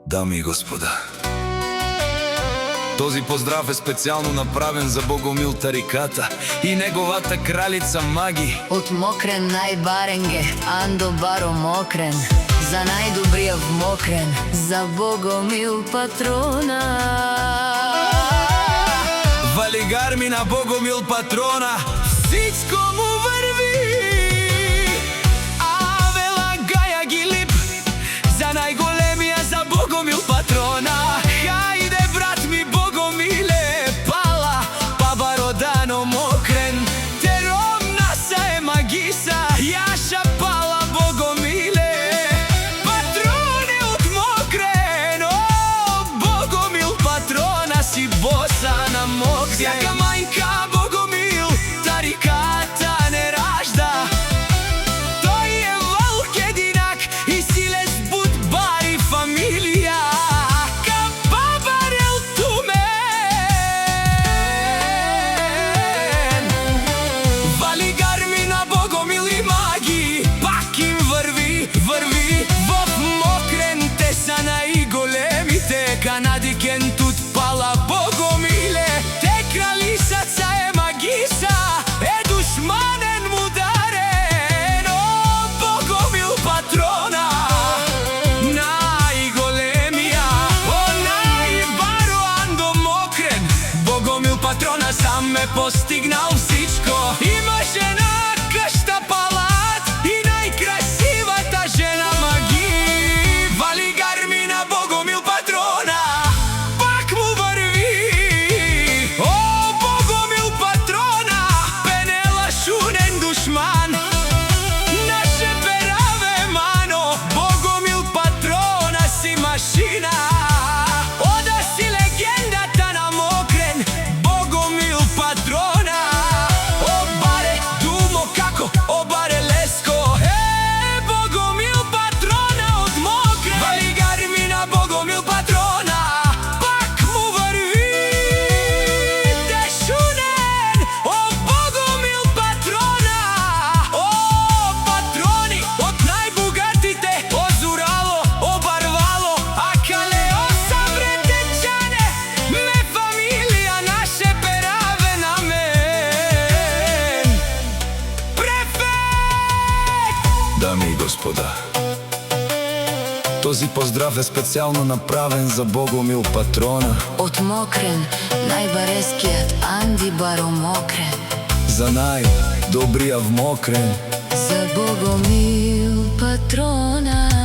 Дами и господа, този поздрав е специално направен за Богомил Тариката и неговата кралица Маги. От Мокрен најбаренге, Андо Баро Мокрен, за најдобрија в Мокрен, за Богомил патрона. Валигар ми на Богомил патрона, всичко му върви. Авела Гаја Гилип, за најголемија, за Богомил патрона. Хајде брат ми Богомиле, пала, па Бародано Мокрен, теромна са е магиса, јаша пала Богомиле, патроне от Мокрен, о, Богомил патрона си боса на Мокрен. Сјака мајка Богомил Тариката не ражда, тој е волк единак и силес будбари фамилија, ка бабарел тумен. Валигар ми на Богомил и Маги, пак им върви, върви в Мокрен, те са најголемите, канадикен тут пала Богомиле, те кралицата е магиса, е душманен мударен, о, Богомил патрона, најголемија, о, најбаро Андо Мокрен, Богомил патрона сам ме постигнал всичко, има жена къща палат и најкрасивата жена Маги. Валигар ми на Богомил патрона, пак му върви, о, Богомил патрона, пенела шунен душман, наше пераве мано, Богомил патрона си машина, ода си легендата на Мокрен, Богомил патрона, обаре думо како, обаре леско, е, Богомил патрона од Мокрен. Валигар ми на Богомил патрона, пак му върви, дешунен, о, Богомил патрона, о, патрони от најбогатите, Озурало, Обарвало, Акалео, Савретечане, ме фамилија наше пераве на мен. Префект! Дами и господа, този поздрав е специално направен за Богомил патрона, От Мокрен, најбарескиот Анди Баро Мокрен, за најдобрија в Мокрен. за Богомил патрона.